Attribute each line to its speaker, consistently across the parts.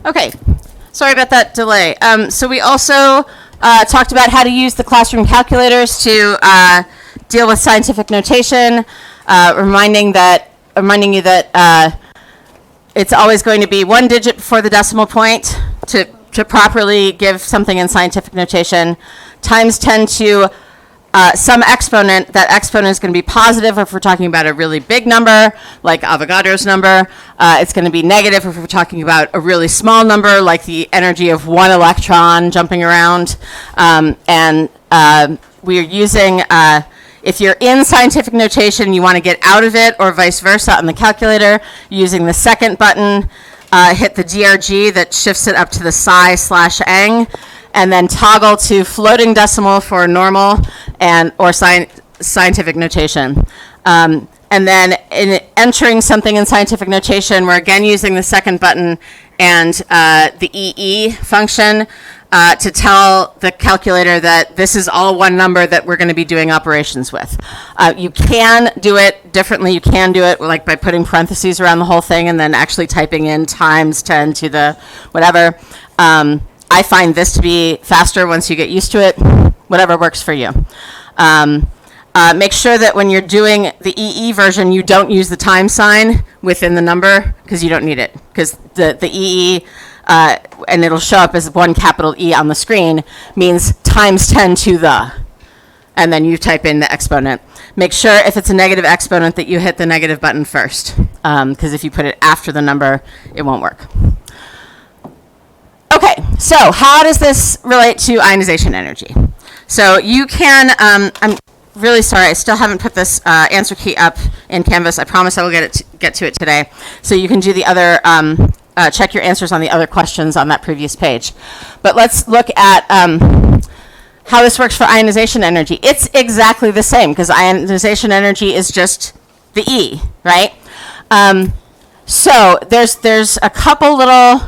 Speaker 1: Okay, sorry about that delay. So we also talked about how to use the classroom calculators to deal with scientific notation, reminding you that it's always going to be one digit before the decimal point to properly give something in scientific notation, times 10 to some exponent. That exponent is going to be positive if we're talking about a really big number, like Avogadro's number. It's going to be negative if we're talking about a really small number, like the energy of one electron jumping around. And we are using, if you're in scientific notation, you want to get out of it, or vice versa on the calculator, using the second button, hit the DRG that shifts it up to the psi/ang, and then toggle to floating decimal for normal or scientific notation. And then in entering something in scientific notation, we're again using the second button and the EE function to tell the calculator that this is all one number that we're going to be doing operations with. You can do it differently. You can do it like by putting parentheses around the whole thing and then actually typing in times 10 to the whatever. I find this to be faster once you get used to it, whatever works for you. Make sure that when you're doing the EE version, you don't use the time sign within the number, because you don't need it, because the EE, and it'll show up as one capital E on the screen, means times 10 to the, and then you type in the exponent. Make sure if it's a negative exponent that you hit the negative button first, because if you put it after the number, it won't work. Okay, so how does this relate to ionization energy? So you can, I'm really sorry, I still haven't put this answer key up in Canvas. I promise I will get to it today. So you can do the other, check your answers on the other questions on that previous page. But let's look at how this works for ionization energy. It's exactly the same, because ionization energy is just the E, right? So there's a couple little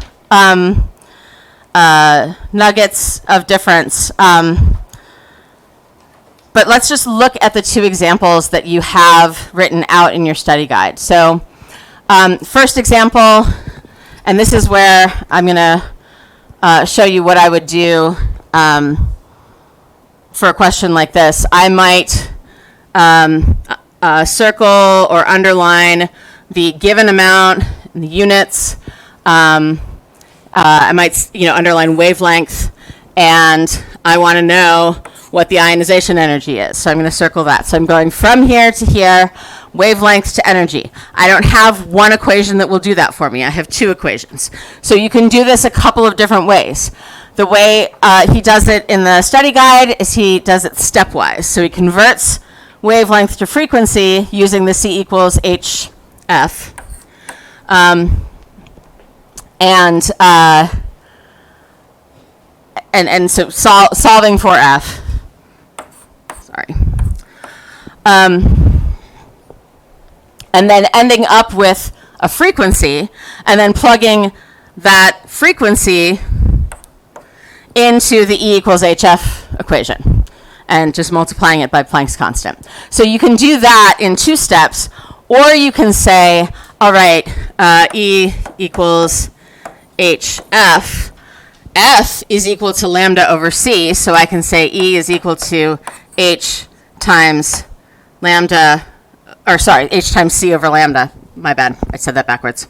Speaker 1: nuggets of difference. But let's just look at the two examples that you have written out in your study guide. So first example, and this is where I'm going to show you what I would do for a question like this. I might circle or underline the given amount, the units. I might, underline wavelength, and I want to know what the ionization energy is. So I'm going to circle that. So I'm going from here to here, wavelength to energy. I don't have one equation that will do that for me. I have two equations. So you can do this a couple of different ways. The way he does it in the study guide is he does it stepwise. So he converts wavelength to frequency using the C equals HF. And so solving for F. Sorry. And then ending up with a frequency, and then plugging that frequency into the E equals HF equation, and just multiplying it by Planck's constant. So you can do that in two steps, or you can say, all right, E equals HF. F is equal to lambda over C, so I can say E is equal to H times lambda, or sorry, H times C over lambda. My bad, I said that backwards.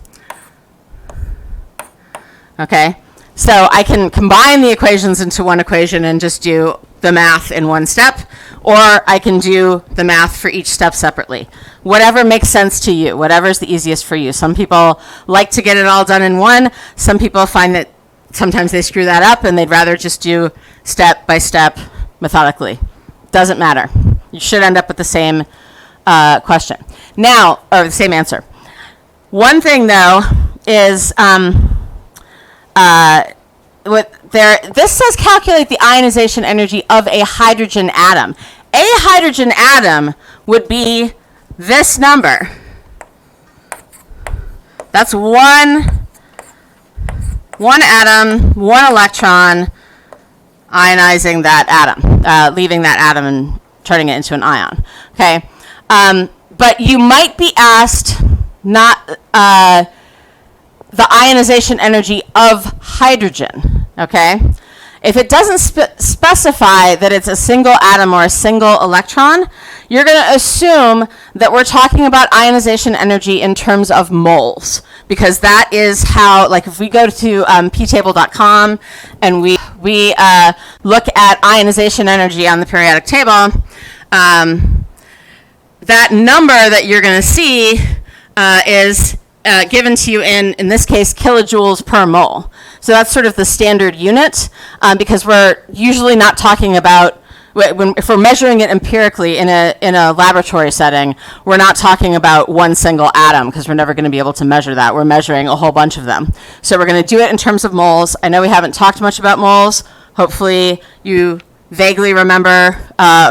Speaker 1: Okay, so I can combine the equations into one equation and just do the math in one step, or I can do the math for each step separately. Whatever makes sense to you, whatever is the easiest for you. Some people like to get it all done in one. Some people find that sometimes they screw that up and they'd rather just do step by step methodically. Doesn't matter. You should end up with the same question. Now, or the same answer. One thing though is this says calculate the ionization energy of a hydrogen atom. A hydrogen atom would be this number. That's one atom, one electron, ionizing that atom, leaving that atom and turning it into an ion. Okay, but you might be asked not the ionization energy of hydrogen, okay? If it doesn't specify that it's a single atom or a single electron, you're going to assume that we're talking about ionization energy in terms of moles, because that is how, like if we go to ptable.com and we look at ionization energy on the periodic table, that number that you're going to see is given to you in this case, kilojoules per mole. So that's sort of the standard unit, because we're usually not talking about, if we're measuring it empirically in a laboratory setting, we're not talking about one single atom, because we're never going to be able to measure that. We're measuring a whole bunch of them. So we're going to do it in terms of moles. I know we haven't talked much about moles. Hopefully you vaguely remember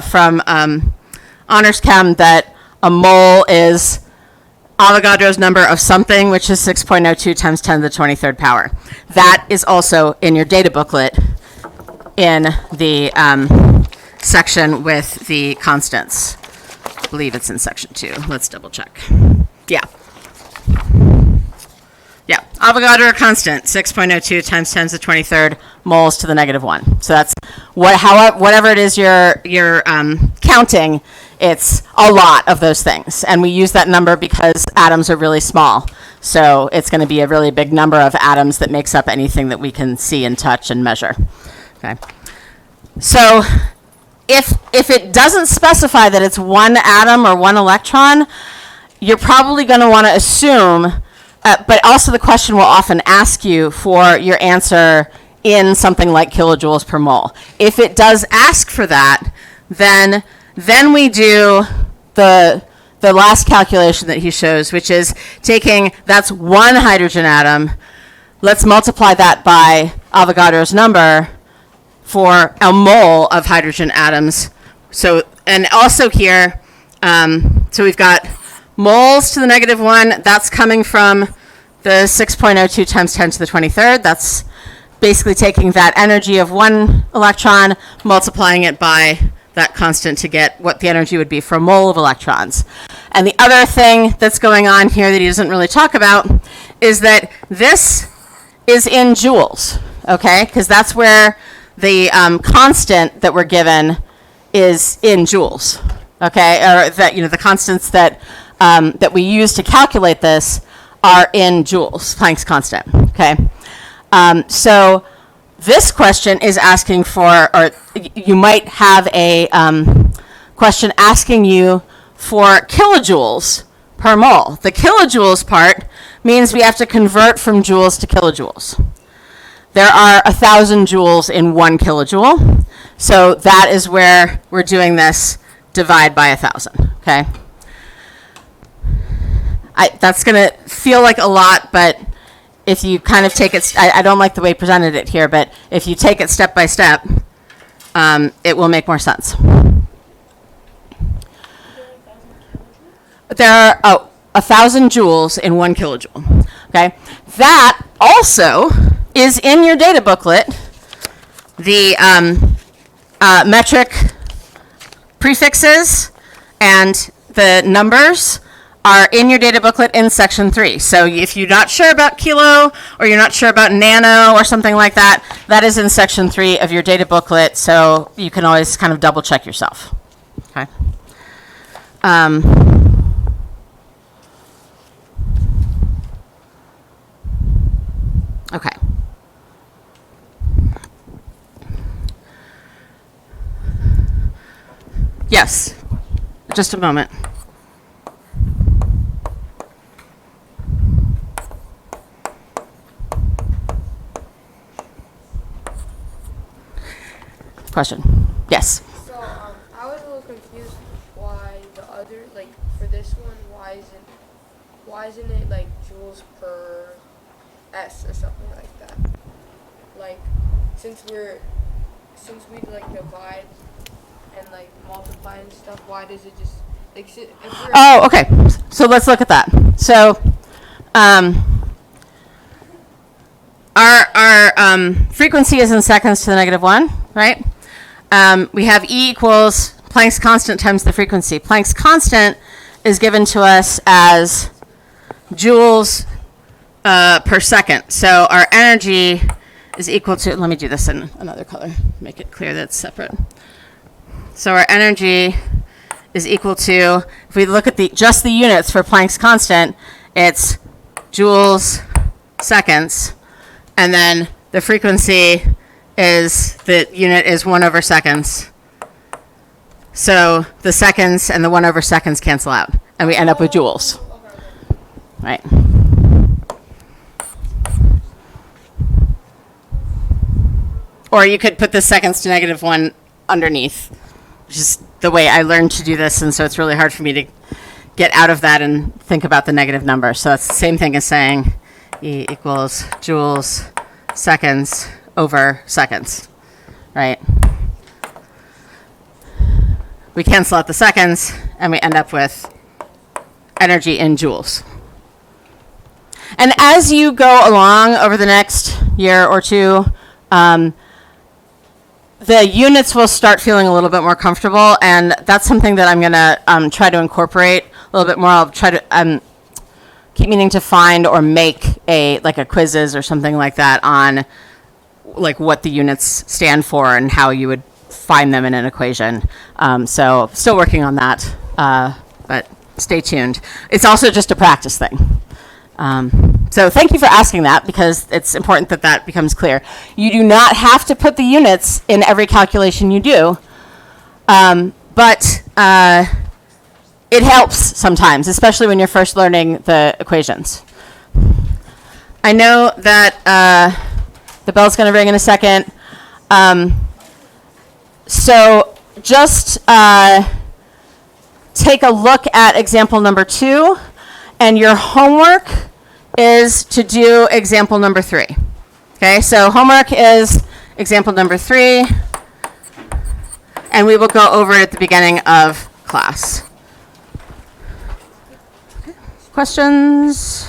Speaker 1: from honors chem that a mole is Avogadro's number of something, which is 6.02 times 10 to the 23rd power. That is also in your data booklet in the section with the constants. I believe it's in section 2. Let's double check. Yeah. Yeah, Avogadro constant, 6.02 times 10 to the 23rd moles to the -1. So that's whatever it is you're counting, it's a lot of those things. And we use that number because atoms are really small. So it's going to be a really big number of atoms that makes up anything that we can see and touch and measure. Okay. So if it doesn't specify that it's one atom or one electron, you're probably going to want to assume, but also the question will often ask you for your answer in something like kilojoules per mole. If it does ask for that, then we do the last calculation that he shows, which is taking, that's one hydrogen atom, let's multiply that by Avogadro's number for a mole of hydrogen atoms. So, and also here, so we've got moles to the -1, that's coming from the 6.02 times 10 to the 23rd. That's basically taking that energy of one electron, multiplying it by that constant to get what the energy would be for a mole of electrons. And the other thing that's going on here that he doesn't really talk about is that this is in joules, okay? Because that's where the constant that we're given is in joules, okay? Or that, the constants that that we use to calculate this are in joules, Planck's constant, okay? So this question is asking for, or you might have a question asking you for kilojoules per mole. The kilojoules part means we have to convert from joules to kilojoules. There are 1,000 joules in 1 kilojoule, so that is where we're doing this divide by 1,000, okay? That's going to feel like a lot, but if you kind of take it, I don't like the way he presented it here, but if you take it step by step, it will make more sense. There are 1,000 joules in 1 kilojoule, okay? That also is in your data booklet, the metric prefixes and the numbers are in your data booklet in section 3. So if you're not sure about kilo or you're not sure about nano or something like that, that is in section 3 of your data booklet, so you can always kind of double check yourself. Okay. Okay. Yes, just a moment. Question. Yes.
Speaker 2: So I was a little confused why the other, like for this one, why isn't it like joules per S or something like that? Like since we like divide and like multiply and stuff, why does it just like if we're
Speaker 1: Oh, okay. So let's look at that. So our frequency is in seconds to the -1, right? We have E equals Planck's constant times the frequency. Planck's constant is given to us as joules per second. So our energy is equal to, let me do this in another color, make it clear that it's separate. So our energy is equal to, if we look at just the units for Planck's constant, it's joules seconds, and then the frequency is, the unit is 1/seconds. So the seconds and the 1/seconds cancel out, and we end up with joules. Right. Or you could put the seconds to -1 underneath, which is the way I learned to do this, and so it's really hard for me to get out of that and think about the negative number. So that's the same thing as saying E equals joules seconds over seconds, right? We cancel out the seconds, and we end up with energy in joules. And as you go along over the next year or two, the units will start feeling a little bit more comfortable, and that's something that I'm going to try to incorporate a little bit more. I'll try to keep meaning to find or make a quizzes or something like that on like what the units stand for and how you would find them in an equation. So still working on that, but stay tuned. It's also just a practice thing. So thank you for asking that, because it's important that that becomes clear. You do not have to put the units in every calculation you do, but it helps sometimes, especially when you're first learning the equations. I know that the bell's going to ring in a second. So just take a look at example number 2, and your homework is to do example number 3. Okay, so homework is example number 3, and we will go over it at the beginning of class. Okay. Questions?